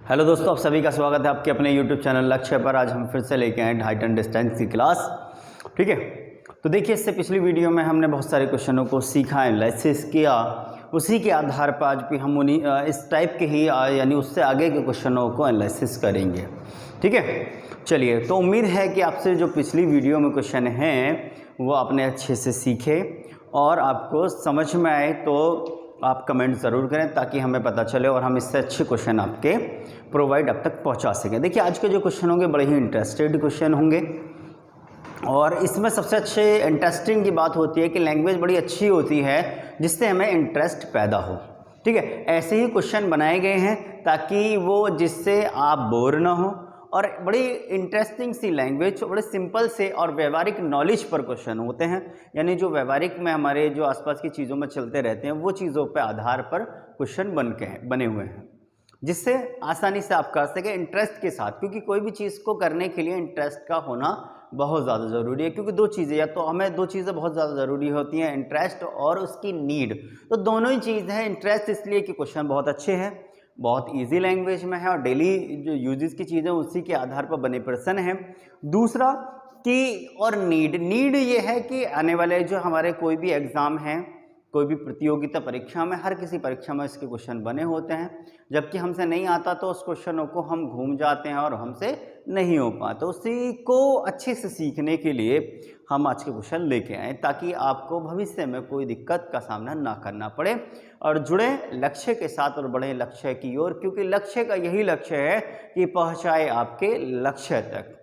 Hello दोस्तों, आप सभी का स्वागत है आपके अपने YouTube चैनल लक्ष्य पर। आज हम फिर से लेके आए हाइट एंड डिस्टेंस की क्लास। ठीक है, तो देखिए इससे पिछली वीडियो में हमने बहुत सारे क्वेश्चनों को सीखा, एनालिसिस किया। उसी के आधार पर आज भी हम उन्हीं इस टाइप के ही यानी उससे आगे के क्वेश्चनों को एनालिसिस करेंगे। ठीक है, चलिए। तो उम्मीद है कि आपसे जो पिछली वीडियो में क्वेश्चन हैं वो आपने अच्छे से सीखे और आपको समझ में आए। तो आप कमेंट ज़रूर करें ताकि हमें पता चले और हम इससे अच्छे क्वेश्चन आपके प्रोवाइड अब तक पहुंचा सकें। देखिए आज के जो क्वेश्चन होंगे बड़े ही इंटरेस्टेड क्वेश्चन होंगे और इसमें सबसे अच्छे इंटरेस्टिंग की बात होती है कि लैंग्वेज बड़ी अच्छी होती है जिससे हमें इंटरेस्ट पैदा हो। ठीक है, ऐसे ही क्वेश्चन बनाए गए हैं ताकि वो जिससे आप बोर ना हो और बड़ी इंटरेस्टिंग सी लैंग्वेज, बड़े सिंपल से और व्यवहारिक नॉलेज पर क्वेश्चन होते हैं। यानी जो व्यवहारिक में हमारे जो आसपास की चीज़ों में चलते रहते हैं वो चीज़ों पर आधार पर क्वेश्चन बने हुए हैं जिससे आसानी से आप कर सकें इंटरेस्ट के साथ। क्योंकि कोई भी चीज़ को करने के लिए इंटरेस्ट का होना बहुत ज़्यादा ज़रूरी है। क्योंकि दो चीज़ें, या तो हमें दो चीज़ें बहुत ज़्यादा ज़रूरी होती हैं, इंटरेस्ट और उसकी नीड। तो दोनों ही चीज़ हैं। इंटरेस्ट इसलिए कि क्वेश्चन बहुत अच्छे हैं, बहुत इजी लैंग्वेज में है और डेली जो यूजेस की चीज़ें उसी के आधार पर बने प्रश्न हैं। दूसरा कि और नीड ये है कि आने वाले जो हमारे कोई भी एग्ज़ाम हैं, कोई भी प्रतियोगिता परीक्षा में, हर किसी परीक्षा में इसके क्वेश्चन बने होते हैं। जबकि हमसे नहीं आता तो उस क्वेश्चनों को हम घूम जाते हैं और हमसे नहीं हो पाता। उसी को अच्छे से सीखने के लिए हम आज के क्वेश्चन लेके आए ताकि आपको भविष्य में कोई दिक्कत का सामना ना करना पड़े और जुड़े लक्ष्य के साथ और बढ़े लक्ष्य की ओर। क्योंकि लक्ष्य का यही लक्ष्य है कि पहुँचाए आपके लक्ष्य तक।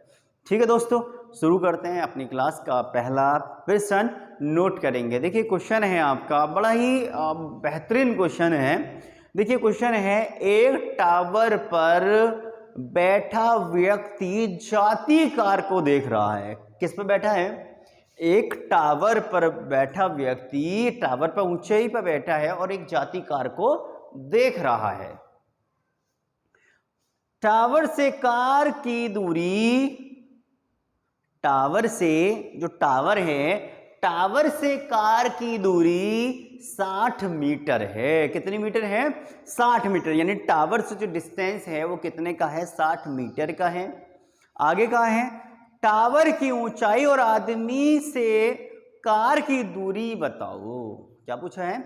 ठीक है दोस्तों, शुरू करते हैं अपनी क्लास का पहला प्रश्न। नोट करेंगे। देखिए क्वेश्चन है आपका बड़ा ही बेहतरीन क्वेश्चन है। देखिए क्वेश्चन है, एक टावर पर बैठा व्यक्ति जाती कार को देख रहा है। किस पर बैठा है? एक टावर पर बैठा व्यक्ति टावर पर ऊंचाई पर बैठा है और एक जाती कार को देख रहा है। टावर से कार की दूरी, टावर से जो टावर है, टावर से कार की दूरी 60 मीटर है। कितनी मीटर है? 60 मीटर। यानी टावर से जो डिस्टेंस है वो कितने का है? 60 मीटर का है। आगे का है, टावर की ऊंचाई और आदमी से कार की दूरी बताओ। क्या पूछा है?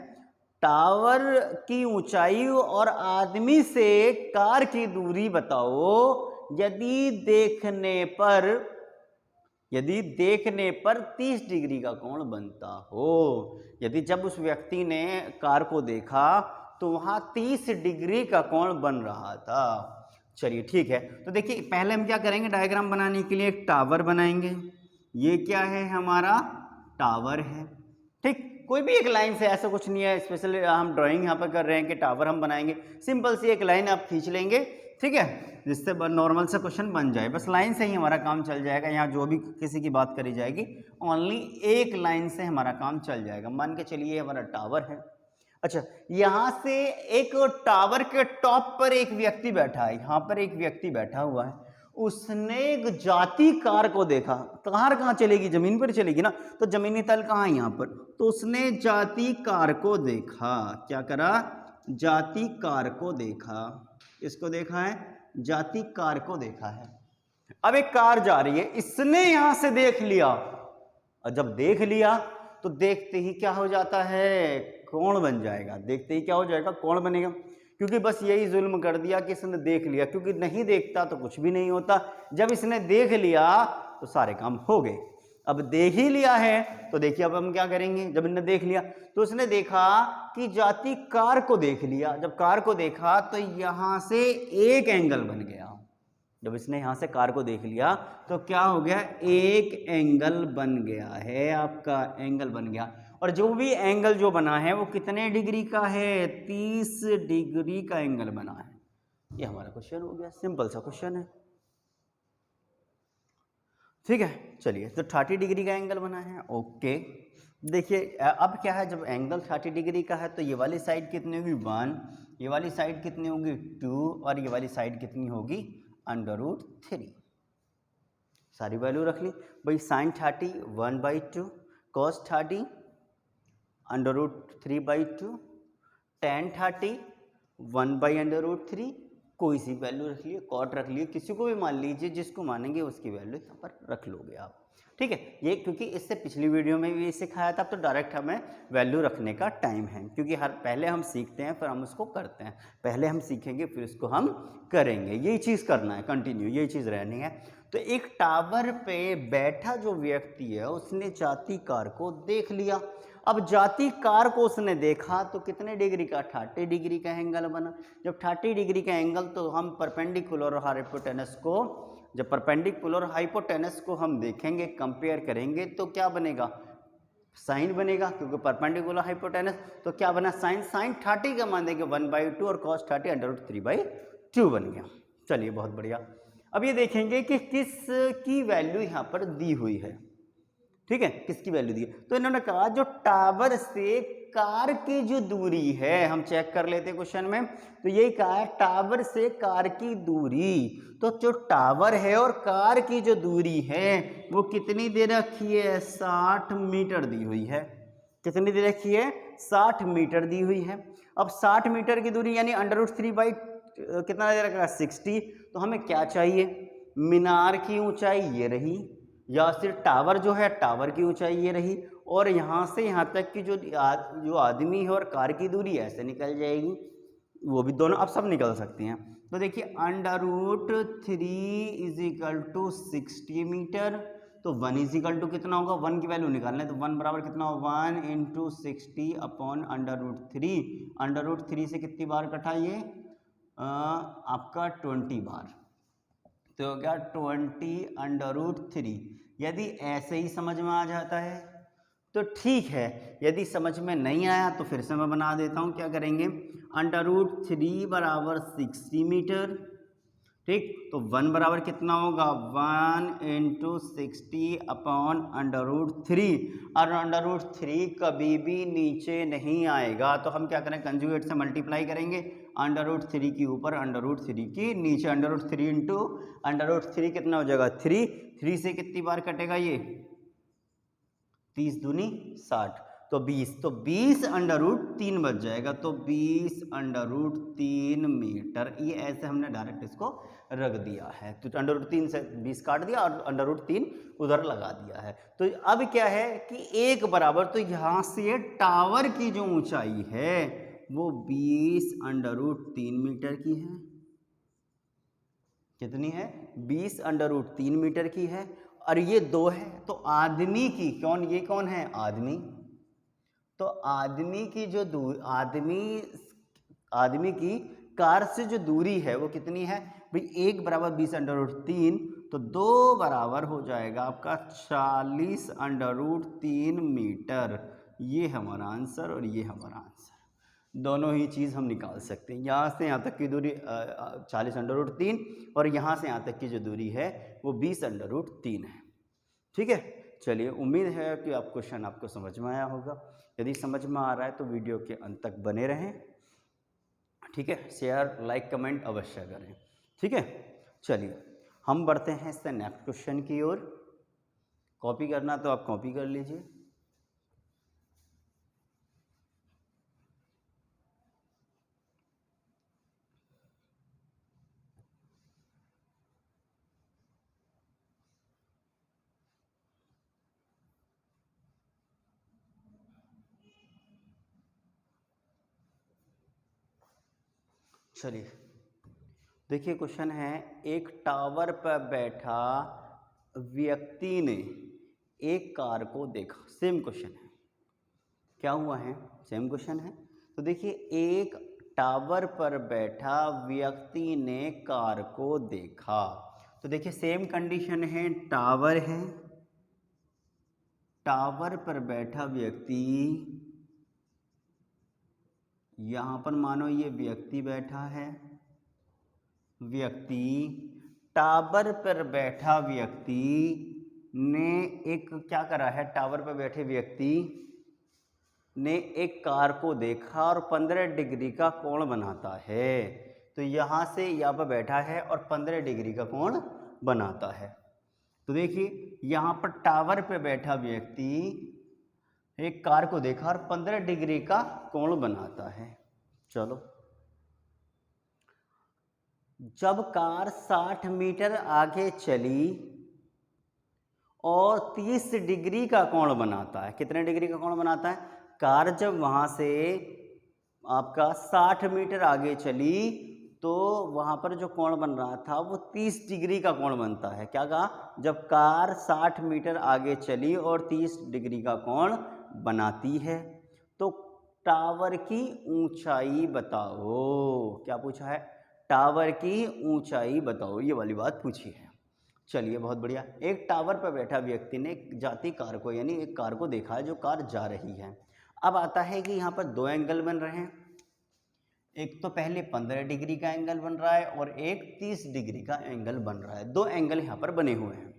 टावर की ऊंचाई और आदमी से कार की दूरी बताओ यदि देखने पर 30 डिग्री का कोण बनता हो। यदि जब उस व्यक्ति ने कार को देखा तो वहां 30 डिग्री का कोण बन रहा था। चलिए ठीक है, तो देखिए पहले हम क्या करेंगे, डायग्राम बनाने के लिए एक टावर बनाएंगे। ये क्या है? हमारा टावर है। ठीक, कोई भी एक लाइन से, ऐसा कुछ नहीं है स्पेशली हम ड्राइंग यहाँ पर कर रहे हैं कि टावर हम बनाएंगे। सिंपल सी एक लाइन आप खींच लेंगे, ठीक है, जिससे नॉर्मल सा क्वेश्चन बन जाए। बस लाइन से ही हमारा काम चल जाएगा। यहाँ जो भी किसी की बात करी जाएगी ओनली एक लाइन से हमारा काम चल जाएगा। मान के चलिए हमारा टावर है। अच्छा, यहाँ से एक टावर के टॉप पर एक व्यक्ति बैठा है। यहाँ पर एक व्यक्ति बैठा हुआ है, उसने एक जाती कार को देखा। कार कहाँ चलेगी? जमीन पर चलेगी ना, तो जमीनी तल कहाँ है? यहाँ पर। तो उसने जाती कार को देखा। क्या करा? जाती कार को देखा। इसको देखा है, जाती कार को देखा है। अब एक कार जा रही है, इसने यहां से देख लिया और जब देख लिया तो देखते ही क्या हो जाता है? कोण बन जाएगा। देखते ही क्या हो जाएगा? कोण बनेगा। क्योंकि बस यही जुल्म कर दिया कि इसने देख लिया। क्योंकि नहीं देखता तो कुछ भी नहीं होता। जब इसने देख लिया तो सारे काम हो गए। अब देख ही लिया है तो देखिए अब हम क्या करेंगे। जब इन्हें देख लिया तो उसने देखा कि जाती कार को देख लिया। जब कार को देखा तो यहां से एक एंगल बन गया। जब इसने यहां से कार को देख लिया तो क्या हो गया? एक एंगल बन गया है। आपका एंगल बन गया। और जो भी एंगल जो बना है वो कितने डिग्री का है? 30 डिग्री का एंगल बना है। ये हमारा क्वेश्चन हो गया। सिंपल सा क्वेश्चन है। ठीक है, चलिए, तो 30 डिग्री का एंगल बना है। ओके, देखिए अब क्या है, जब एंगल 30 डिग्री का है तो ये वाली साइड कितनी होगी? 1, ये वाली साइड कितनी होगी? 2 और ये वाली साइड कितनी होगी? √3। सारी वैल्यू रख ली भाई। sin 30 1/2, cos 30 √3/2, tan 30 1/√3 कोई सी वैल्यू रख लिए, कॉट रख लिए, किसी को भी मान लीजिए, जिसको मानेंगे उसकी वैल्यू यहाँ पर रख लोगे आप। ठीक है, ये क्योंकि इससे पिछली वीडियो में भी सिखाया था, तो डायरेक्ट हमें वैल्यू रखने का टाइम है, क्योंकि पहले हम सीखते हैं फिर हम उसको करते हैं, पहले हम सीखेंगे फिर उसको हम करेंगे, यही चीज़ करना है, कंटिन्यू यही चीज़ रहनी है। तो एक टावर पे बैठा जो व्यक्ति है उसने जाती कार को देख लिया। अब जाती कार को उसने देखा तो कितने डिग्री का, 30 डिग्री का एंगल बना। जब 30 डिग्री का एंगल, तो हम परपेंडिकुलर और हाइपोटेनस को, जब परपेंडिकुलर और हाइपोटेनस को हम देखेंगे, कंपेयर करेंगे, तो क्या बनेगा, साइन बनेगा, क्योंकि परपेंडिकुलर हाइपोटेनस, तो क्या बना, साइन। साइन 30 का मान देंगे 1/2 और कॉस 30 √3/2 बन गया। चलिए बहुत बढ़िया। अब ये देखेंगे कि किस की वैल्यू यहाँ पर दी हुई है। ठीक है, किसकी वैल्यू दी है, तो इन्होंने कहा जो टावर से कार की जो दूरी है, हम चेक कर लेते हैं क्वेश्चन में, तो यही कहा है टावर से कार की दूरी। तो जो टावर है और कार की जो दूरी है वो कितनी दे रखी है, 60 मीटर दी हुई है। कितनी दे रखी है, 60 मीटर दी हुई है। अब 60 मीटर की दूरी यानी √3 कितना दे रखा है, 60। तो हमें क्या चाहिए, मीनार की ऊंचाई ये रही, या फिर टावर जो है टावर की ऊंचाई ये रही, और यहाँ से यहाँ तक की जो आदमी है और कार की दूरी ऐसे निकल जाएगी, वो भी दोनों अब सब निकल सकती हैं। तो देखिए √3 = 60 मीटर, तो 1 = कितना होगा, 1 की वैल्यू निकालना है, तो 1 बराबर कितना होगा, 1 × 60 अपॉन √3। √3 से कितनी बार कटा ये, आपका 20 बार, तो हो गया 20 √3। यदि ऐसे ही समझ में आ जाता है तो ठीक है, यदि समझ में नहीं आया तो फिर से मैं बना देता हूँ। क्या करेंगे, √3 बराबर 60 मीटर। ठीक, तो 1 बराबर कितना होगा, 1 × 60 अपॉन √3। और √3 कभी भी नीचे नहीं आएगा, तो हम क्या करें, कंजुगेट से मल्टीप्लाई करेंगे, √3 के ऊपर √3 के नीचे, √3 इंटू √3 कितना हो जाएगा, 3 से कितनी बार कटेगा ये, 30 दूनी 60, तो 20, तो 20 √3 बच जाएगा, तो 20 √3 मीटर। ये ऐसे हमने डायरेक्ट इसको रख दिया है, तो √3 से 20 काट दिया और √3 उधर लगा दिया है। तो अब क्या है कि एक बराबर, तो यहाँ से टावर की जो ऊंचाई है वो 20 √3 मीटर की है। कितनी है, 20 √3 मीटर की है। और ये 2 है, तो आदमी की, कौन, ये कौन है, आदमी, तो आदमी की जो दूरी, आदमी की कार से जो दूरी है वो कितनी है भाई, 1 बराबर 20 √3, तो 2 बराबर हो जाएगा आपका 40 √3 मीटर। ये हमारा आंसर और ये हमारा आंसर, दोनों ही चीज़ हम निकाल सकते हैं। यहाँ से यहाँ तक की दूरी 40 √3 और यहाँ से यहाँ तक की जो दूरी है वो 20 √3 है। ठीक है, चलिए उम्मीद है कि आप क्वेश्चन आपको समझ में आया होगा। यदि समझ में आ रहा है तो वीडियो के अंत तक बने रहें। ठीक है, शेयर लाइक कमेंट अवश्य करें। ठीक है, चलिए हम बढ़ते हैं इससे नेक्स्ट क्वेश्चन की ओर। कॉपी करना तो आप कॉपी कर लीजिए। चलिए देखिए, क्वेश्चन है, एक टावर पर बैठा व्यक्ति ने एक कार को देखा। सेम क्वेश्चन है, क्या हुआ है, सेम क्वेश्चन है। तो देखिए, एक टावर पर बैठा व्यक्ति ने कार को देखा। तो देखिए सेम कंडीशन है, टावर है, टावर पर बैठा व्यक्ति, यहाँ पर मानो ये व्यक्ति बैठा है, व्यक्ति, टावर पर बैठा व्यक्ति ने एक क्या करा है, टावर पर बैठे व्यक्ति ने एक कार को देखा और 15 डिग्री का कोण बनाता है। तो यहाँ से यहाँ पर बैठा है और 15 डिग्री का कोण बनाता है। तो देखिए यहाँ पर टावर पे बैठा व्यक्ति एक कार को देखा और 15 डिग्री का कोण बनाता है। चलो जब कार 60 मीटर आगे चली और 30 डिग्री का कोण बनाता है। कितने डिग्री का कोण बनाता है? कार जब वहाँ से आपका 60 मीटर आगे चली तो वहाँ पर जो कोण बन रहा था वो 30 डिग्री का कोण बनता है। क्या कहा? जब कार 60 मीटर आगे चली और 30 डिग्री का कोण बनाती है तो टावर की ऊंचाई बताओ। क्या पूछा है? टावर की ऊंचाई बताओ, ये वाली बात पूछी है। चलिए बहुत बढ़िया। एक टावर पर बैठा व्यक्ति ने एक जाती कार को, यानी एक कार को देखा है जो कार जा रही है। अब आता है कि यहाँ पर दो एंगल बन रहे हैं। एक तो पहले 15 डिग्री का एंगल बन रहा है और एक 30 डिग्री का एंगल बन रहा है। दो एंगल यहाँ पर बने हुए हैं।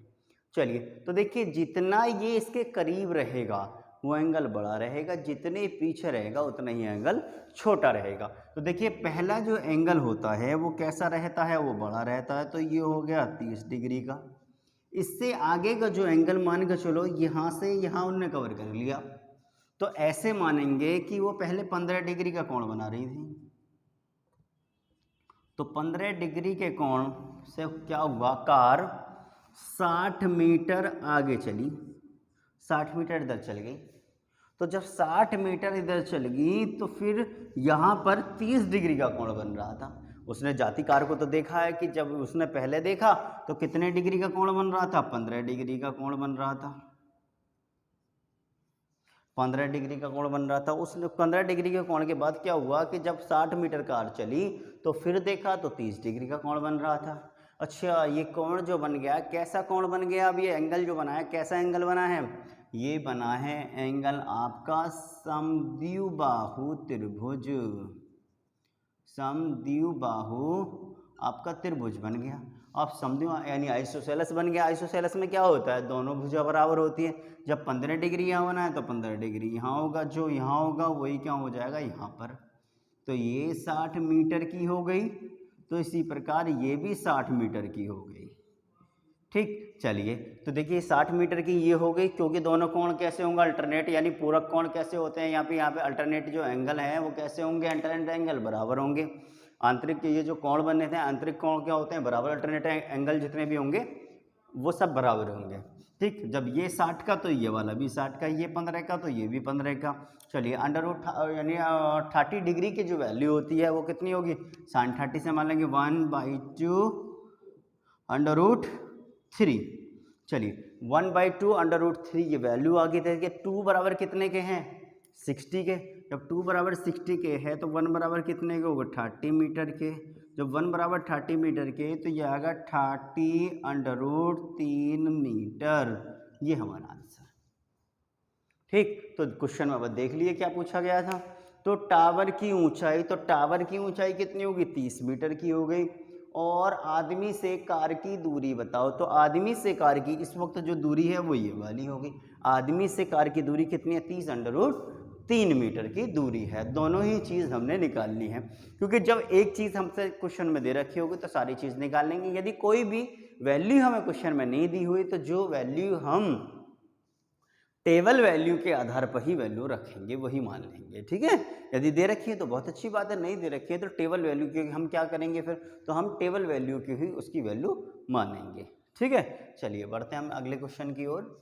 चलिए तो देखिए, जितना ये इसके करीब रहेगा वो एंगल बड़ा रहेगा, जितने पीछे रहेगा उतना ही एंगल छोटा रहेगा। तो देखिए पहला जो एंगल होता है वो कैसा रहता है? वो बड़ा रहता है। तो ये हो गया 30 डिग्री का। इससे आगे का जो एंगल मान के चलो यहाँ से यहाँ उनने कवर कर लिया, तो ऐसे मानेंगे कि वो पहले 15 डिग्री का कोण बना रही थी। तो 15 डिग्री के कोण से क्या हुआ? कार 60 मीटर आगे चली, 60 मीटर इधर चल गई। तो जब 60 मीटर इधर चल गई तो फिर यहाँ पर 30 डिग्री का कोण बन रहा था। उसने जाती कार को तो देखा है कि जब उसने पहले देखा तो कितने डिग्री का कोण बन रहा था? 15 डिग्री का कोण बन रहा था। 15 डिग्री का कोण बन रहा था। उस 15 डिग्री के कोण के बाद क्या हुआ कि जब 60 मीटर कार चली तो फिर देखा तो 30 डिग्री का कोण बन रहा था। अच्छा, ये कोण जो बन गया कैसा कोण बन गया? अब ये एंगल जो बना है कैसा एंगल बना है? ये बना है एंगल आपका समद्विबाहु त्रिभुज। समद्विबाहु आपका त्रिभुज बन गया। अब समद्विबाहु यानी आइसोसेलेस बन गया। आइसोसेलेस में क्या होता है? दोनों भुजा बराबर होती है। जब 15 डिग्री यहाँ होना है तो 15 डिग्री यहाँ होगा, जो यहाँ होगा वही क्या हो जाएगा? यहाँ पर। तो ये 60 मीटर की हो गई, तो इसी प्रकार ये भी 60 मीटर की हो गई। ठीक, चलिए तो देखिए 60 मीटर की ये हो गई, क्योंकि दोनों कोण कैसे होंगे? अल्टरनेट, यानी पूरक कोण कैसे होते हैं? यहाँ पे अल्टरनेट जो एंगल है वो कैसे होंगे? अल्टरनेट एंगल बराबर होंगे। आंतरिक ये जो कोण बने थे, आंतरिक कोण क्या होते हैं? बराबर। अल्टरनेट एंगल जितने भी होंगे वो सब बराबर होंगे। ठीक, जब ये 60 का तो ये वाला भी 60 का, ये 15 का तो ये भी 15 का। चलिए अंडर रूट यानी 30 डिग्री की जो वैल्यू होती है वो कितनी होगी? साइन 30 से मान लेंगे 1/2 अंडर रूट 3। चलिए 1/2 अंडर रूट 3 ये वैल्यू आ गई। देखिए 2 बराबर कितने के हैं? 60 के। जब 2 बराबर 60 के है तो 1 बराबर कितने के होगा? 30 मीटर के। जब 1 बराबर 30 मीटर के तो ये आएगा 30 अंडर रूट 3 मीटर। ये हमारा आंसर। ठीक, तो क्वेश्चन में अब देख लिए क्या पूछा गया था। तो टावर की ऊंचाई, तो टावर की ऊंचाई कितनी होगी? 30 मीटर की हो गई। और आदमी से कार की दूरी बताओ। तो आदमी से कार की इस वक्त जो दूरी है वो ये वाली होगी। आदमी से कार की दूरी कितनी है? 30 अंडर रूट 3 मीटर की दूरी है। दोनों ही चीज़ हमने निकालनी है, क्योंकि जब एक चीज़ हमसे क्वेश्चन में दे रखी होगी तो सारी चीज़ निकाल लेंगे। यदि कोई भी वैल्यू हमें क्वेश्चन में नहीं दी हुई तो जो वैल्यू हम टेबल वैल्यू के आधार पर ही वैल्यू रखेंगे, वही मान लेंगे। ठीक है, यदि दे रखी है तो बहुत अच्छी बात है, नहीं दे रखी है तो टेबल वैल्यू की हम क्या करेंगे फिर? तो हम टेबल वैल्यू की ही उसकी वैल्यू मानेंगे। ठीक है, चलिए बढ़ते हैं हम अगले क्वेश्चन की ओर।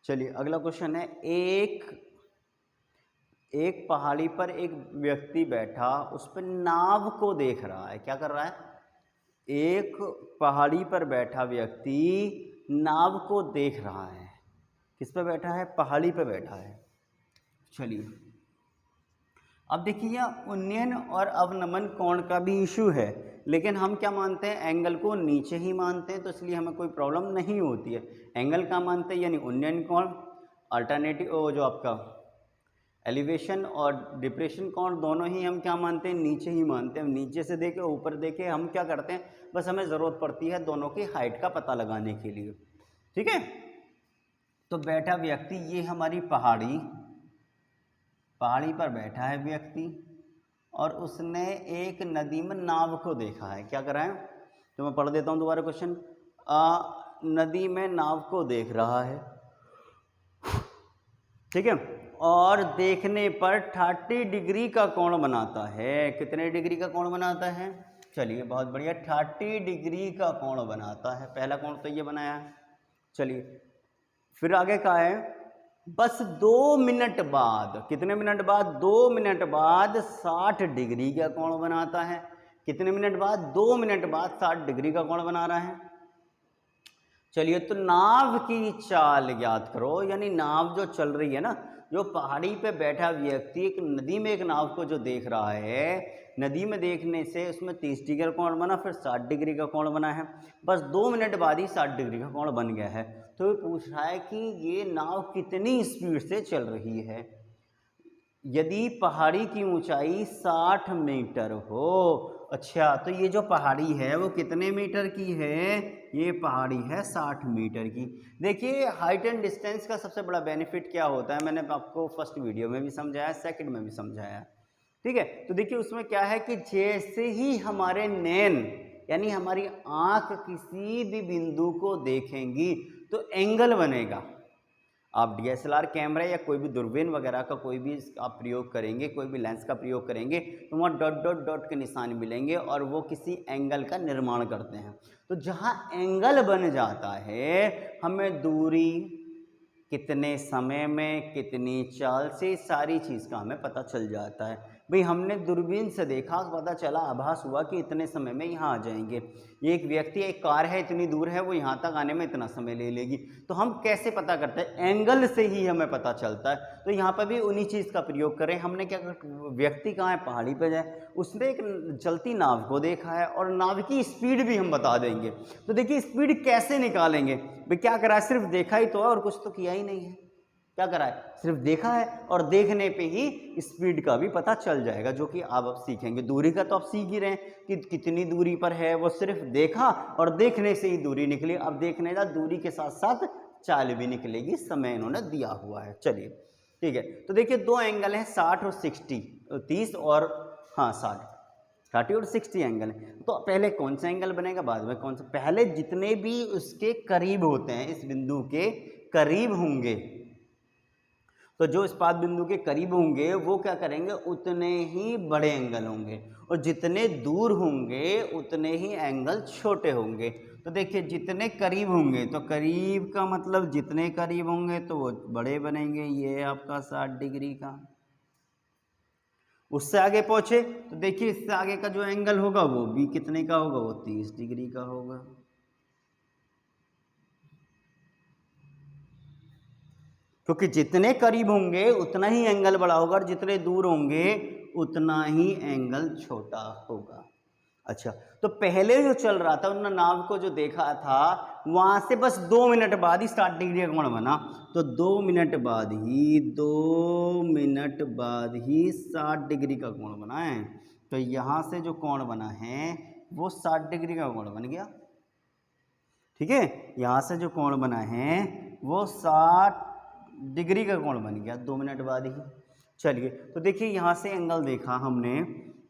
चलिए अगला क्वेश्चन है, एक पहाड़ी पर एक व्यक्ति बैठा उस पर नाव को देख रहा है। क्या कर रहा है? एक पहाड़ी पर बैठा व्यक्ति नाव को देख रहा है। किस पर बैठा है? पहाड़ी पर बैठा है। चलिए अब देखिए यहाँ उन्नयन और अवनमन कोण का भी इशू है, लेकिन हम क्या मानते हैं? एंगल को नीचे ही मानते हैं, तो इसलिए हमें कोई प्रॉब्लम नहीं होती है। एंगल का मानते हैं, यानी उन्नयन कोण, अल्टरनेटिव जो आपका एलिवेशन और डिप्रेशन कोण, दोनों ही हम क्या मानते हैं? नीचे ही मानते हैं। नीचे से देखे ऊपर देखे हम क्या करते हैं? बस हमें ज़रूरत पड़ती है दोनों की हाइट का पता लगाने के लिए। ठीक है, तो बैठा व्यक्ति, ये हमारी पहाड़ी पर बैठा है व्यक्ति और उसने एक नदी में नाव को देखा है। क्या करा है? तो मैं पढ़ देता हूँ दोबारा क्वेश्चन। नदी में नाव को देख रहा है, ठीक है, और देखने पर 30 डिग्री का कोण बनाता है। कितने डिग्री का कोण बनाता है? चलिए बहुत बढ़िया, 30 डिग्री का कोण बनाता है। पहला कोण तो ये बनाया है। चलिए फिर आगे का है, बस 2 मिनट बाद, कितने मिनट बाद? 2 मिनट बाद 60 डिग्री का कोण बनाता है। कितने मिनट बाद? 2 मिनट बाद 60 डिग्री का कोण बना रहा है। चलिए तो नाव की चाल ज्ञात करो, यानी नाव जो चल रही है ना, जो पहाड़ी पे बैठा व्यक्ति एक नदी में एक नाव को जो देख रहा है, नदी में देखने से उसमें 30 डिग्री का कोण बना, फिर 60 डिग्री का कोण बना है, बस 2 मिनट बाद ही 60 डिग्री का कोण बन गया है। तो ये पूछ रहा है कि ये नाव कितनी स्पीड से चल रही है। यदि पहाड़ी की ऊंचाई 60 मीटर हो, अच्छा तो ये जो पहाड़ी है वो कितने मीटर की है? ये पहाड़ी है 60 मीटर की। देखिए हाइट एंड डिस्टेंस का सबसे बड़ा बेनिफिट क्या होता है, मैंने आपको फर्स्ट वीडियो में भी समझाया, सेकंड में भी समझाया, ठीक है। तो देखिए उसमें क्या है कि जैसे ही हमारे नैन यानी हमारी आंख किसी भी बिंदु को देखेंगी तो एंगल बनेगा। आप DSLR कैमरा या कोई भी दूरबीन वगैरह का कोई भी आप प्रयोग करेंगे, कोई भी लेंस का प्रयोग करेंगे, तो वहाँ डॉट डॉट डॉट के निशान मिलेंगे और वो किसी एंगल का निर्माण करते हैं। तो जहाँ एंगल बन जाता है, हमें दूरी, कितने समय में, कितनी चाल से, सारी चीज़ का हमें पता चल जाता है। भाई हमने दूरबीन से देखा, पता चला, आभास हुआ कि इतने समय में यहाँ आ जाएंगे। ये एक व्यक्ति, एक कार है, इतनी दूर है, वो यहाँ तक आने में इतना समय ले लेगी। तो हम कैसे पता करते हैं? एंगल से ही हमें पता चलता है। तो यहाँ पर भी उन्हीं चीज़ का प्रयोग करें। हमने क्या, व्यक्ति कहाँ है? पहाड़ी पर जाए, उसने एक चलती नाव को देखा है और नाव की स्पीड भी हम बता देंगे। तो देखिए स्पीड कैसे निकालेंगे? भाई क्या करा है? सिर्फ देखा ही तो है और कुछ तो किया ही नहीं है। क्या करा है? सिर्फ देखा है और देखने पे ही स्पीड का भी पता चल जाएगा, जो कि आप अब सीखेंगे। दूरी का तो आप सीख ही रहे हैं कि कितनी दूरी पर है, वो सिर्फ देखा और देखने से ही दूरी निकली। अब देखने का दूरी के साथ साथ चाल भी निकलेगी, समय इन्होंने दिया हुआ है। चलिए ठीक है, तो देखिए दो एंगल हैं 60 और 60, 30 और 60 और 60 एंगल है। तो पहले कौन सा एंगल बनेगा, बाद में कौन सा? पहले जितने भी उसके करीब होते हैं, इस बिंदु के करीब होंगे, तो जो इस्पात बिंदु के करीब होंगे वो क्या करेंगे? उतने ही बड़े एंगल होंगे, और जितने दूर होंगे उतने ही एंगल छोटे होंगे। तो देखिए जितने करीब होंगे, तो करीब का मतलब जितने करीब होंगे तो वो बड़े बनेंगे। ये आपका 60 डिग्री का। उससे आगे पहुंचे तो देखिए इससे आगे का जो एंगल होगा वो भी कितने का होगा? वो 30 डिग्री का होगा। क्योंकि जितने करीब होंगे उतना ही एंगल बड़ा होगा और जितने दूर होंगे उतना ही एंगल छोटा होगा। अच्छा, तो पहले जो चल रहा था उन्होंने नाव को जो देखा था, वहां से बस 2 मिनट बाद ही 60 डिग्री का कोण बना। तो 2 मिनट बाद ही 60 डिग्री का कोण बना है। तो यहां से जो कोण बना है वो 60 डिग्री का कोण बन गया। ठीक है, यहां से जो कोण बना है वो 60 डिग्री का कोण बन गया 2 मिनट बाद ही। चलिए तो देखिए यहाँ से एंगल देखा हमने,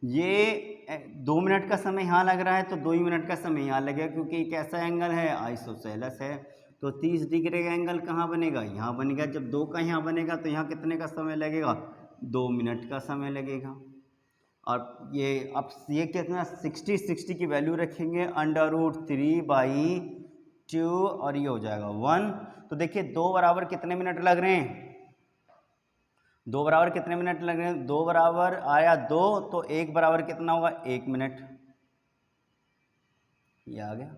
ये 2 मिनट का समय यहाँ लग रहा है, तो 2 ही मिनट का समय यहाँ लगेगा, क्योंकि कैसा एंगल है? आइसोसेलेस है। तो 30 डिग्री का एंगल कहाँ बनेगा? यहाँ बनेगा। जब 2 का यहाँ बनेगा तो यहाँ कितने का समय लगेगा? 2 मिनट का समय लगेगा। और ये अब ये कितना 60 की वैल्यू रखेंगे, √3/2 और ये हो जाएगा 1। तो देखिए 2 बराबर कितने मिनट लग रहे हैं? 2 बराबर कितने मिनट लग रहे हैं? 2 बराबर आया 2, तो 1 बराबर कितना होगा? 1 मिनट। ये आ गया।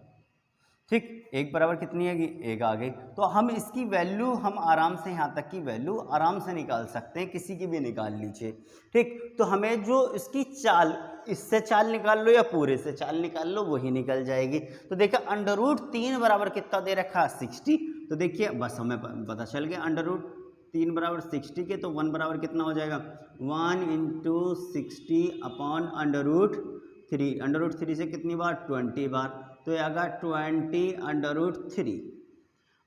ठीक, 1 बराबर कितनी आएगी? 1 आ गई। तो हम इसकी वैल्यू हम आराम से, यहाँ तक की वैल्यू आराम से निकाल सकते हैं, किसी की भी निकाल लीजिए। ठीक, तो हमें जो इसकी चाल, इससे चाल निकाल लो या पूरे से चाल निकाल लो, वही निकल जाएगी। तो देखिए √3 बराबर कितना दे रखा है? 60। तो देखिए बस हमें पता चल गया, √3 बराबर 60 के, तो 1 बराबर कितना हो जाएगा? 1 × 60/√3। √3 से कितनी बार? 20 बार। तो ये आगा 20√3।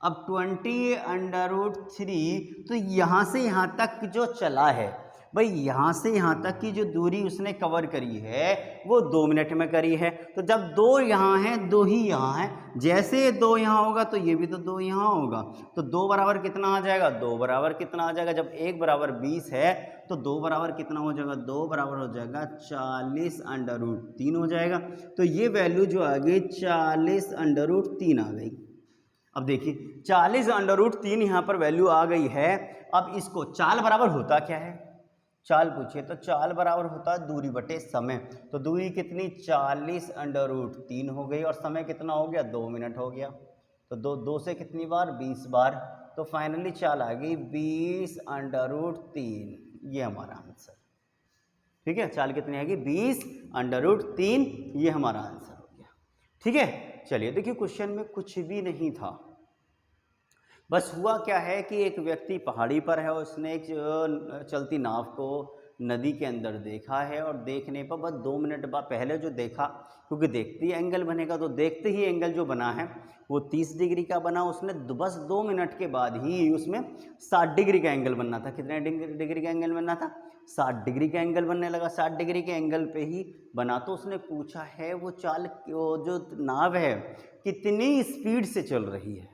अब 20√3, तो यहाँ से यहाँ तक जो चला है भाई यहाँ से यहाँ तक की जो दूरी उसने कवर करी है वो 2 मिनट में करी है। तो जब 2 यहाँ हैं 2 ही यहाँ हैं, जैसे 2 यहाँ होगा तो ये भी तो 2 यहाँ होगा। तो 2 बराबर कितना आ जाएगा, 2 बराबर कितना आ जाएगा, जब 1 बराबर 20 है तो 2 बराबर कितना हो जाएगा, 2 बराबर हो जाएगा 40√3 हो जाएगा। तो ये वैल्यू जो आ गई 40√3 आ गई। अब देखिए 40√3 यहाँ पर वैल्यू आ गई है। अब इसको चाल बराबर होता क्या है, चाल पूछिए तो चाल बराबर होता है दूरी बटे समय। तो दूरी कितनी 40√3 हो गई और समय कितना हो गया 2 मिनट हो गया। तो 2 से कितनी बार 20 बार। तो फाइनली चाल आ गई 20√3, ये हमारा आंसर। ठीक है, चाल कितनी आएगी 20√3, ये हमारा आंसर हो गया। ठीक है, चलिए देखिए क्वेश्चन में कुछ भी नहीं था, बस हुआ क्या है कि एक व्यक्ति पहाड़ी पर है, उसने एक चलती नाव को नदी के अंदर देखा है और देखने पर बस 2 मिनट बाद पहले जो देखा, क्योंकि देखते ही एंगल बनेगा, तो देखते ही एंगल जो बना है वो 30 डिग्री का बना। उसने बस 2 मिनट के बाद ही उसमें 60 डिग्री का एंगल बनना था। कितने डिग्री का एंगल बनना था, 60 डिग्री का एंगल बनने लगा। 60 डिग्री के एंगल पे ही बना। तो उसने पूछा है वो जो नाव है कितनी स्पीड से चल रही है।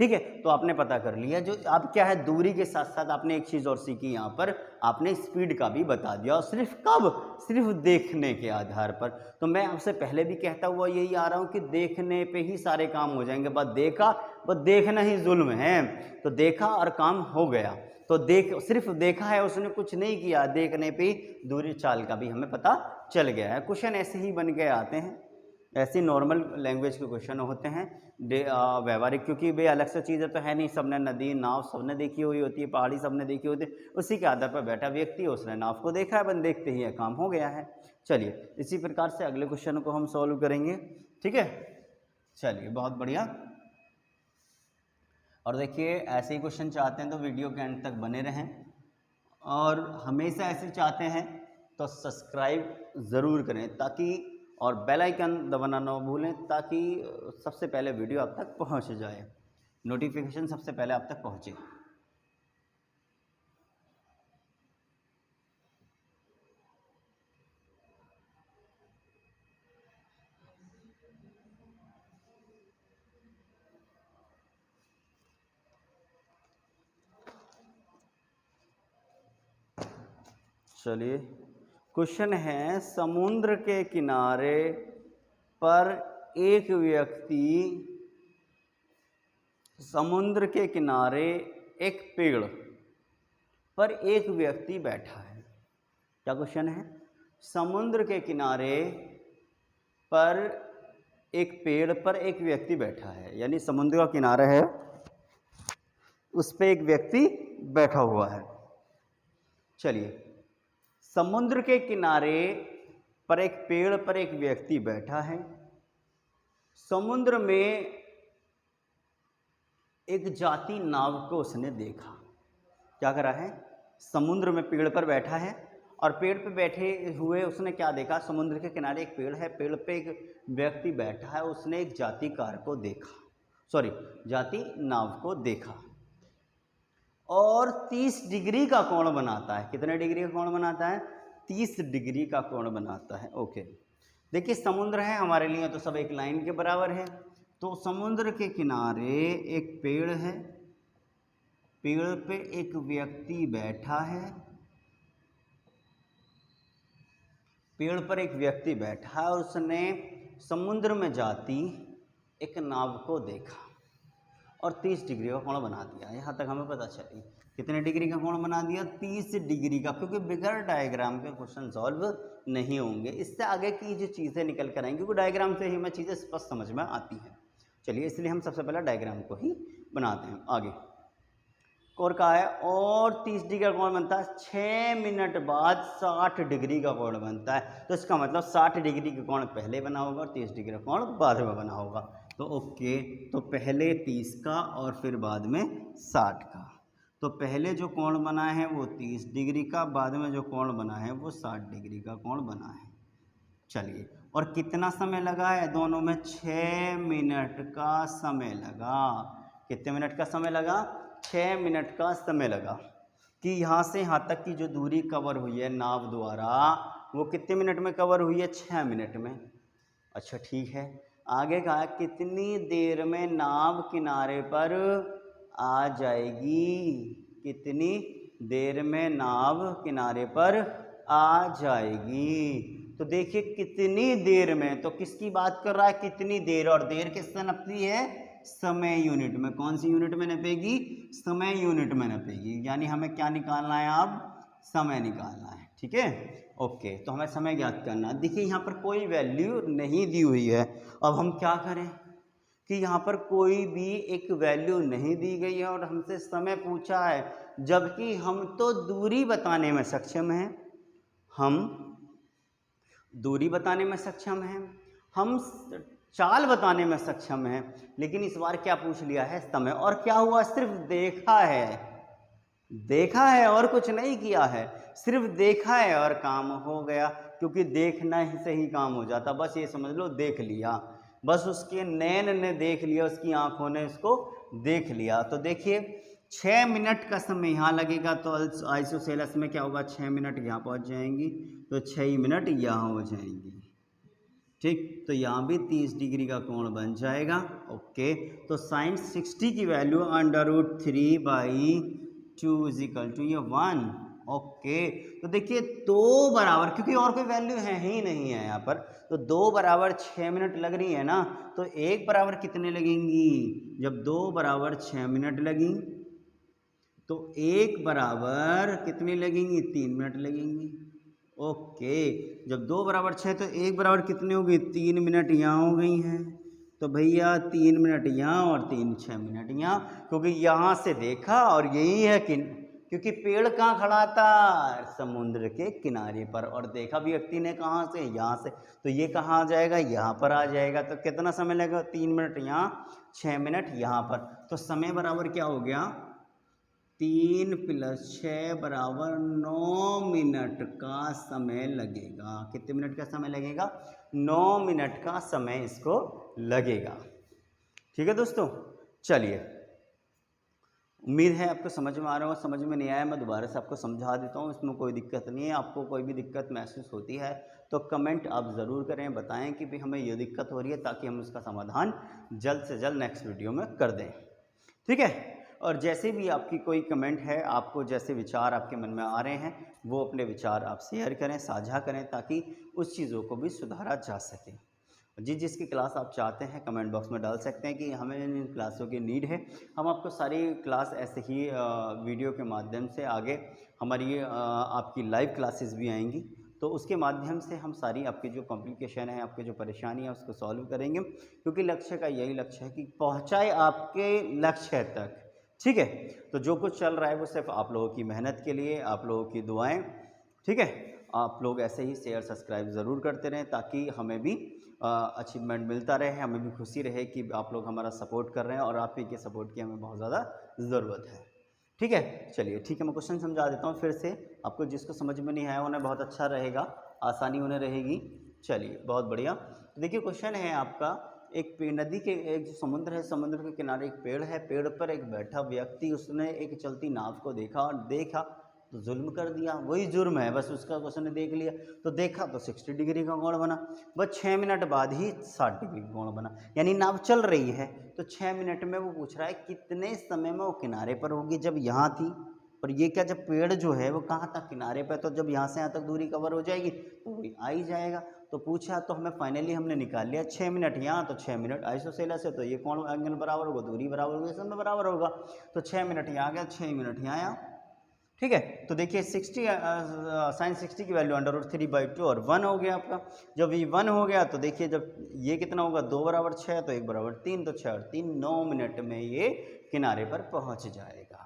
ठीक है, तो आपने पता कर लिया। जो अब क्या है, दूरी के साथ साथ आपने एक चीज़ और सीखी, यहाँ पर आपने स्पीड का भी बता दिया। और सिर्फ कब, सिर्फ देखने के आधार पर। तो मैं आपसे पहले भी कहता हुआ यही आ रहा हूँ कि देखने पे ही सारे काम हो जाएंगे। बस देखा, बस देखना ही जुल्म है। तो देखा और काम हो गया। तो सिर्फ देखा है, उसने कुछ नहीं किया, देखने पे ही दूरी चाल का भी हमें पता चल गया है। क्वेश्चन ऐसे ही बन के आते हैं, ऐसी नॉर्मल लैंग्वेज के क्वेश्चन होते हैं व्यवहारिक, क्योंकि भाई अलग से चीज़ें तो है नहीं। सबने नदी नाव सबने देखी हुई होती है, पहाड़ी सबने देखी होती है, उसी के आधार पर बैठा व्यक्ति उसने नाव को देखा है, बन देखते ही काम हो गया है। चलिए इसी प्रकार से अगले क्वेश्चन को हम सॉल्व करेंगे। ठीक है, चलिए बहुत बढ़िया। और देखिए ऐसे ही क्वेश्चन चाहते हैं तो वीडियो के एंड तक बने रहें, और हमेशा ऐसे चाहते हैं तो सब्सक्राइब ज़रूर करें ताकि, और बेल आइकन दबाना ना भूलें ताकि सबसे पहले वीडियो आप तक पहुंच जाए, नोटिफिकेशन सबसे पहले आप तक पहुंचे। चलिए क्वेश्चन है, समुद्र के किनारे पर एक व्यक्ति, समुद्र के किनारे एक पेड़ पर एक व्यक्ति बैठा है। क्या क्वेश्चन है, समुद्र के किनारे पर एक पेड़ पर एक व्यक्ति बैठा है, यानी समुद्र का किनारा है, उस पर एक व्यक्ति बैठा हुआ है। चलिए समुद्र के किनारे पर एक पेड़ पर एक व्यक्ति बैठा है, समुद्र में एक जाती नाव को उसने देखा। क्या करा है, समुद्र में पेड़ पर बैठा है और पेड़ पे बैठे हुए उसने क्या देखा, समुद्र के किनारे एक पेड़ है, पेड़ पे एक व्यक्ति बैठा है, उसने एक जाती कार को देखा, जाती नाव को देखा और 30 डिग्री का कोण बनाता है। कितने डिग्री का कोण बनाता है, 30 डिग्री का कोण बनाता है। ओके, देखिए समुद्र है हमारे लिए तो सब एक लाइन के बराबर है। तो समुद्र के किनारे एक पेड़ है, पेड़ पे एक व्यक्ति बैठा है, पेड़ पर एक व्यक्ति बैठा है, उसने समुद्र में जाती एक नाव को देखा और 30 डिग्री का कोण बना दिया। यहाँ तक हमें पता चली कितने डिग्री का कोण बना दिया, 30 डिग्री का, क्योंकि बिगर डायग्राम के क्वेश्चन सॉल्व नहीं होंगे। इससे आगे की जो चीज़ें निकल कर आएंगी, क्योंकि डायग्राम से ही हमें चीज़ें स्पष्ट समझ में आती हैं। चलिए इसलिए हम सबसे पहले डायग्राम को ही बनाते हैं। आगे और कहा है, और 30 डिग्री का कोण बनता है, 6 मिनट बाद 60 डिग्री का कोण बनता है। तो इसका मतलब 60 डिग्री का कोण पहले बना होगा और 30 डिग्री का कोण बाद में बना होगा। तो ओके, तो पहले 30 का और फिर बाद में 60 का। तो पहले जो कोण बना है वो 30 डिग्री का, बाद में जो कोण बना है वो 60 डिग्री का कोण बना है। चलिए, और कितना समय लगा है दोनों में, 6 मिनट का समय लगा। कितने मिनट का समय लगा, 6 मिनट का समय लगा। कि यहाँ से यहाँ तक की जो दूरी कवर हुई है नाव द्वारा वो कितने मिनट में कवर हुई है? 6 मिनट में। अच्छा ठीक है, आगे कहा कितनी देर में नाव किनारे पर आ जाएगी? कितनी देर में नाव किनारे पर आ जाएगी? तो देखिए कितनी देर में, तो किसकी बात कर रहा है? कितनी देर, और देर किससे नपती है? समय यूनिट में। कौन सी यूनिट में नपेगी? समय यूनिट में नपेगी। यानी हमें क्या निकालना है? अब समय निकालना है। ठीक है, ओके। तो हमें समय ज्ञात करना है। देखिए यहाँ पर कोई वैल्यू नहीं दी हुई है। अब हम क्या करें कि यहाँ पर कोई भी एक वैल्यू नहीं दी गई है और हमसे समय पूछा है, जबकि हम तो दूरी बताने में सक्षम हैं। हम दूरी बताने में सक्षम हैं, हम चाल बताने में सक्षम हैं, लेकिन इस बार क्या पूछ लिया है? समय। और क्या हुआ? सिर्फ देखा है, देखा है और कुछ नहीं किया है, सिर्फ देखा है और काम हो गया। क्योंकि देखना ही से ही काम हो जाता, बस ये समझ लो देख लिया, बस उसके नैन ने देख लिया, उसकी आंखों ने इसको देख लिया। तो देखिए 6 मिनट का समय यहाँ लगेगा, तो आइसोसेलेस में क्या होगा? 6 मिनट यहाँ पहुँच जाएंगी, तो 6 मिनट यहाँ हो जाएंगी। ठीक, तो यहाँ भी 30 डिग्री का कोण बन जाएगा। ओके, तो साइन 60 की वैल्यू √3/2 = ये 1। ओके, तो देखिए 2 बराबर, क्योंकि और कोई वैल्यू है ही नहीं है यहाँ पर, तो 2 बराबर 6 मिनट लग रही है ना, तो 1 बराबर कितने लगेंगी? जब 2 बराबर 6 मिनट लगी तो 1 बराबर कितनी लगेंगी? 3 मिनट लगेंगी। ओके, जब 2 बराबर 6 तो 1 बराबर कितनी होगी? 3 मिनट यहाँ हो गई हैं। तो भैया 3 मिनट यहाँ और 6 मिनट यहाँ, क्योंकि यहाँ से देखा और यही है कि क्योंकि पेड़ कहाँ खड़ा था? समुद्र के किनारे पर, और देखा भी व्यक्ति ने कहाँ से? यहाँ से। तो ये कहाँ आ जाएगा? यहाँ पर आ जाएगा। तो कितना समय लगेगा? 3 मिनट यहाँ, 6 मिनट यहाँ पर। तो समय बराबर क्या हो गया? 3 + 6 = 9 मिनट का समय लगेगा। कितने मिनट का समय लगेगा? 9 मिनट का समय इसको लगेगा। ठीक है दोस्तों, चलिए, उम्मीद है आपको समझ में आ रहा होगा। समझ में नहीं आया मैं दोबारा से आपको समझा देता हूँ, इसमें कोई दिक्कत नहीं है। आपको कोई भी दिक्कत महसूस होती है तो कमेंट आप ज़रूर करें, बताएं कि भी हमें ये दिक्कत हो रही है, ताकि हम उसका समाधान जल्द से जल्द नेक्स्ट वीडियो में कर दें। ठीक है, और जैसे भी आपकी कोई कमेंट है, आपको जैसे विचार आपके मन में आ रहे हैं, वो अपने विचार आप शेयर करें, साझा करें, ताकि उस चीज़ों को भी सुधारा जा सके। जिसकी क्लास आप चाहते हैं कमेंट बॉक्स में डाल सकते हैं कि हमें इन क्लासों की नीड है। हम आपको सारी क्लास ऐसे ही वीडियो के माध्यम से आगे हमारी आपकी लाइव क्लासेस भी आएंगी, तो उसके माध्यम से हम सारी आपकी जो कॉम्प्लिकेशन है, आपकी जो परेशानी है, उसको सॉल्व करेंगे। क्योंकि लक्ष्य का यही लक्ष्य है कि पहुंचाए आपके लक्ष्य तक। ठीक है, तो जो कुछ चल रहा है वो सिर्फ आप लोगों की मेहनत के लिए, आप लोगों की दुआएं। ठीक है, आप लोग ऐसे ही शेयर सब्सक्राइब ज़रूर करते रहें, ताकि हमें भी अचीवमेंट मिलता रहे, हमें भी खुशी रहे कि आप लोग हमारा सपोर्ट कर रहे हैं, और आप ही के सपोर्ट की हमें बहुत ज़्यादा ज़रूरत है। ठीक है, चलिए ठीक है, मैं क्वेश्चन समझा देता हूँ फिर से आपको। जिसको समझ में नहीं आया उन्हें बहुत अच्छा रहेगा, आसानी उन्हें रहेगी। चलिए, बहुत बढ़िया। तो देखिए क्वेश्चन है आपका, एक नदी के, एक जो समुद्र है, समुद्र के किनारे एक पेड़ है, पेड़ पर एक बैठा व्यक्ति, उसने एक चलती नाव को देखा, और देखा तो जुल्म कर दिया। वही जुर्म है, बस उसका क्वेश्चन ने देख लिया, तो देखा तो 60 डिग्री का कोण बना, बस 6 मिनट बाद ही 60 डिग्री का कोण बना। यानी नाव चल रही है, तो 6 मिनट में वो पूछ रहा है कितने समय में वो किनारे पर होगी जब यहाँ थी। और ये क्या, जब पेड़ जो है वो कहाँ तक किनारे पर, तो जब यहाँ से यहाँ तक दूरी कवर हो जाएगी तो वही आ ही जाएगा। तो पूछा, तो हमें फाइनली हमने निकाल लिया 6 मिनट यहाँ, तो 6 मिनट आइसोसेलेस है, तो ये कोण एंगल बराबर होगा, दूरी बराबर होगी, समय बराबर होगा। तो 6 मिनट यहाँ आ गया, 6 मिनट यहाँ आया। ठीक है, तो देखिए 60 साइन 60 की वैल्यू √3/2 और 1 हो गया आपका। जब ये 1 हो गया तो देखिए, जब ये कितना होगा, 2 बराबर 6 तो 1 बराबर 3, तो 6 और 3 9 मिनट में ये किनारे पर पहुंच जाएगा।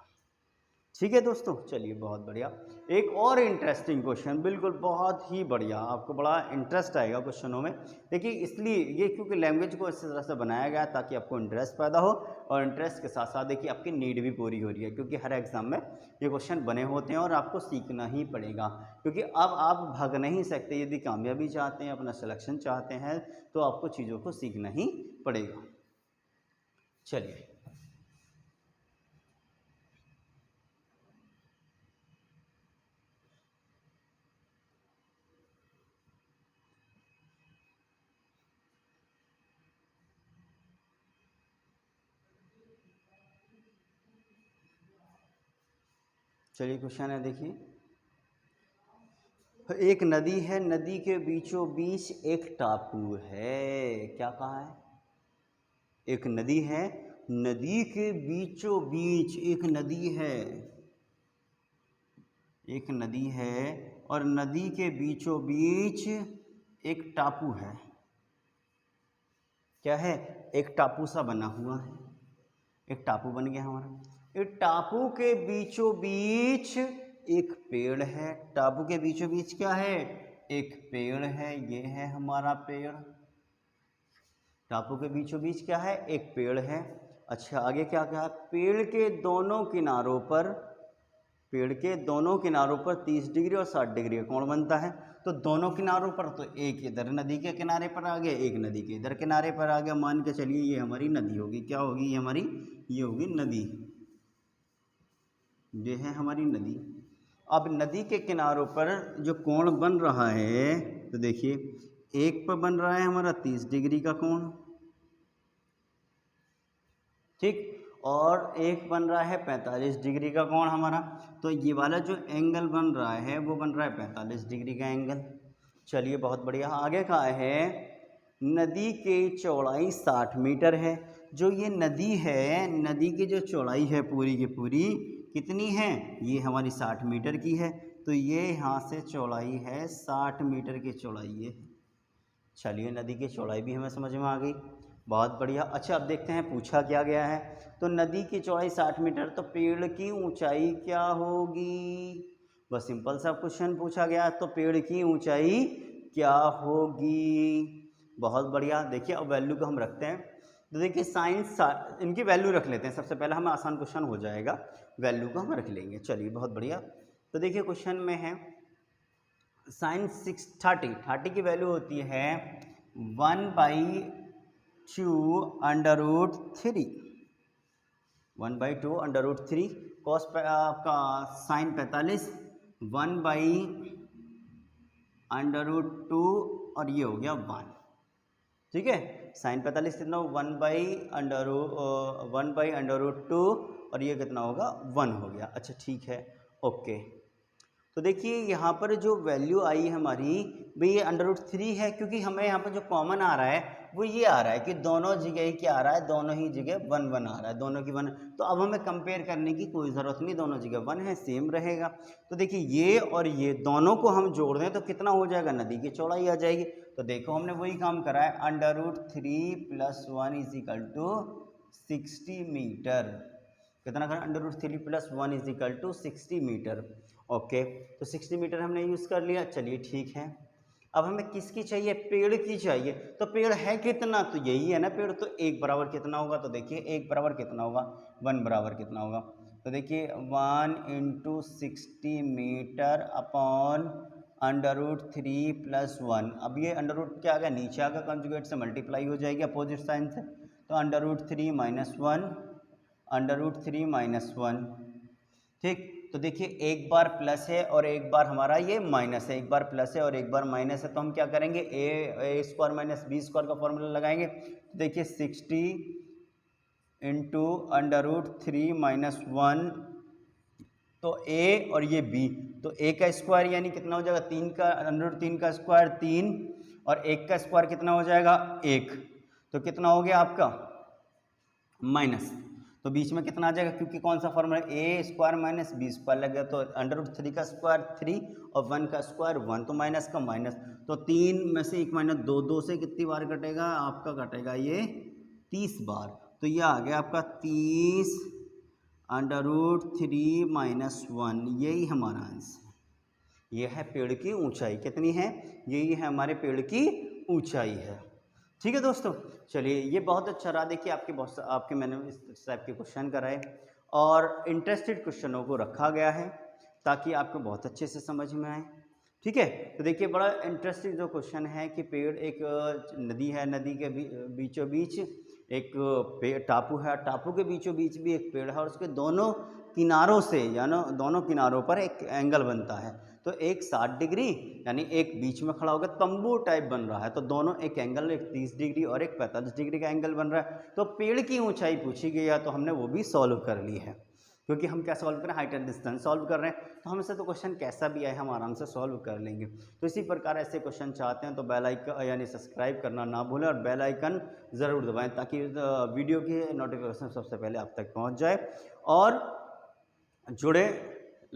ठीक है दोस्तों, चलिए बहुत बढ़िया। एक और इंटरेस्टिंग क्वेश्चन, बिल्कुल बहुत ही बढ़िया, आपको बड़ा इंटरेस्ट आएगा क्वेश्चनों में। देखिए इसलिए ये, क्योंकि लैंग्वेज को इस तरह से बनाया गया ताकि आपको इंटरेस्ट पैदा हो, और इंटरेस्ट के साथ साथ देखिए आपकी नीड भी पूरी हो रही है, क्योंकि हर एग्जाम में ये क्वेश्चन बने होते हैं और आपको सीखना ही पड़ेगा। क्योंकि अब आप भाग नहीं सकते, यदि कामयाबी चाहते हैं, अपना सिलेक्शन चाहते हैं, तो आपको चीज़ों को सीखना ही पड़ेगा। चलिए, चलिए क्वेश्चन है, देखिए एक नदी है, नदी के बीचों बीच एक टापू है। क्या कहा है? एक नदी है, नदी के बीचों बीच एक नदी है, एक नदी है और नदी के बीचों बीच एक टापू है। क्या है? एक टापू सा बना हुआ है, एक टापू बन गया हमारा। एक टापू के बीचों बीच एक पेड़ है। टापू के बीचों बीच क्या है? एक पेड़ है। ये है हमारा पेड़। टापू के बीचों बीच क्या है? एक पेड़ है। अच्छा, आगे क्या कहा? पेड़ के दोनों किनारों पर, पेड़ के दोनों किनारों पर 30 डिग्री और 60 डिग्री का कोण बनता है। तो दोनों किनारों पर, तो एक इधर नदी के किनारे पर आ गया, एक नदी के इधर किनारे पर आ गया। मान के चलिए ये हमारी नदी होगी। क्या होगी ये हमारी? ये होगी नदी। ये है हमारी नदी। अब नदी के किनारों पर जो कोण बन रहा है, तो देखिए एक पर बन रहा है हमारा 30 डिग्री का कोण, ठीक, और एक बन रहा है 45 डिग्री का कोण हमारा। तो ये वाला जो एंगल बन रहा है वो बन रहा है 45 डिग्री का एंगल। चलिए बहुत बढ़िया। आगे का है नदी की चौड़ाई 60 मीटर है। जो ये नदी है, नदी की जो चौड़ाई है पूरी की पूरी कितनी है? ये हमारी 60 मीटर की है। तो ये यहाँ से चौड़ाई है 60 मीटर की चौड़ाई ये। चलिए नदी की चौड़ाई भी हमें समझ में आ गई। बहुत बढ़िया। अच्छा अब देखते हैं पूछा क्या गया है। तो नदी की चौड़ाई 60 मीटर, तो पेड़ की ऊंचाई क्या होगी? बस सिंपल सा क्वेश्चन पूछा गया, तो पेड़ की ऊंचाई क्या होगी? बहुत बढ़िया। देखिए अब वैल्यू को हम रखते हैं। तो देखिए साइंस इनकी वैल्यू रख लेते हैं सबसे पहले, हमें आसान क्वेश्चन हो जाएगा, वैल्यू को हम रख लेंगे। चलिए बहुत बढ़िया। तो देखिए क्वेश्चन में है साइन 30 की वैल्यू होती है 1/2 अंडर रूट थ्री। कॉस आपका साइन 45 1/√2 और ये हो गया 1। ठीक है, साइन 45 कितना हो? 1/√2 और ये कितना होगा? 1 हो गया। अच्छा ठीक है, ओके। तो देखिए यहाँ पर जो वैल्यू आई हमारी भाई ये अंडर√3 है, क्योंकि हमें यहाँ पर जो कॉमन आ रहा है वो ये आ रहा है कि दोनों जगह ही क्या आ रहा है? दोनों ही जगह 1 1 आ रहा है, दोनों की 1। तो अब हमें कंपेयर करने की कोई ज़रूरत नहीं, दोनों जगह 1 है, सेम रहेगा। तो देखिए ये और ये दोनों को हम जोड़ दें तो कितना हो जाएगा? नदी की चौड़ाई आ जाएगी। तो देखो हमने वही काम करा है, अंडर√3 + 1 = 60 मीटर। कितना करें? अंडर√3 + 1 = 60 मीटर। ओके, तो 60 मीटर हमने यूज़ कर लिया। चलिए ठीक है। अब हमें किसकी चाहिए? पेड़ की चाहिए। तो पेड़ है कितना? तो यही है ना पेड़। तो 1 बराबर कितना होगा? तो देखिए 1 बराबर कितना होगा? 1 बराबर कितना होगा? तो देखिए 1 × 60 मीटर अपॉन अंडर√3 + 1। अब ये अंडर रूट क्या आ गया? नीचे आ गया, कंजुगेट से मल्टीप्लाई हो जाएगी अपोजिट साइन से। तो अंडर√3 - 1 अंडर√3 - 1। ठीक, तो देखिए एक बार प्लस है और एक बार हमारा ये माइनस है, एक बार प्लस है और एक बार माइनस है। तो हम क्या करेंगे? a² - b² का फॉर्मूला लगाएंगे। तो देखिए 60 × अंडर√3 - 1, तो a और ये b, तो a का स्क्वायर यानी कितना हो जाएगा? 3 का अंडर√3 का स्क्वायर 3 और 1 का स्क्वायर कितना हो जाएगा? 1। तो कितना हो गया आपका? माइनस। तो बीच में कितना आ जाएगा? क्योंकि कौन सा फॉर्मूला? a² - b² लग गया। तो अंडर√3 का स्क्वायर 3 और 1 का स्क्वायर 1, तो माइनस का माइनस। तो 3 में से 1 - 2, 2 से कितनी बार कटेगा? आपका कटेगा ये 30 बार। तो ये आ गया आपका 30 अंडर√3 - 1। यही हमारा आंसर। ये है पेड़ की ऊंचाई। कितनी है? यही है हमारे पेड़ की ऊंचाई है। ठीक है दोस्तों, चलिए ये बहुत अच्छा रहा। देखिए आपके मैंने इस टाइप के क्वेश्चन कराए और इंटरेस्टेड क्वेश्चनों को रखा गया है ताकि आपको बहुत अच्छे से समझ में आए। ठीक है, तो देखिए बड़ा इंटरेस्टिंग जो क्वेश्चन है कि पेड़, एक नदी है, नदी के बीचों बीच एक टापू है, टापू के बीचों बीच भी एक पेड़ है और उसके दोनों किनारों से यानी दोनों किनारों पर एक एंगल बनता है। तो एक 60 डिग्री यानी एक बीच में खड़ा होकर तंबू टाइप बन रहा है। तो दोनों एक एंगल, एक 30 डिग्री और एक 45 डिग्री का एंगल बन रहा है। तो पेड़ की ऊंचाई पूछी गई है, तो हमने वो भी सॉल्व कर ली है। क्योंकि हम क्या सॉल्व कर रहे हैं, हाइट एंड डिस्टेंस सॉल्व कर रहे हैं, तो हमसे तो क्वेश्चन कैसा भी आए हम आराम से सॉल्व कर लेंगे। तो इसी प्रकार ऐसे क्वेश्चन चाहते हैं तो बेल आइकन यानी सब्सक्राइब करना ना भूलें और बेल आइकन ज़रूर दबाएं ताकि वीडियो की नोटिफिकेशन सबसे पहले आप तक पहुंच जाए और जुड़े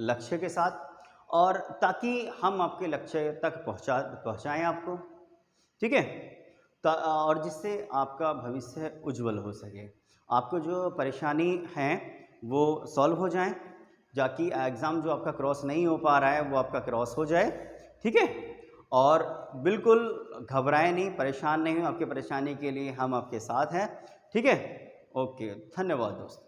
लक्ष्य के साथ, और ताकि हम आपके लक्ष्य तक पहुंचाएं आपको, ठीक है। और जिससे आपका भविष्य उज्जवल हो सके, आपको जो परेशानी है वो सॉल्व हो जाए, जाकि एग्ज़ाम जो आपका क्रॉस नहीं हो पा रहा है वो आपका क्रॉस हो जाए, ठीक है। और बिल्कुल घबराएं नहीं, परेशान नहीं हो, आपकी परेशानी के लिए हम आपके साथ हैं, ठीक है। ओके, धन्यवाद दोस्तों।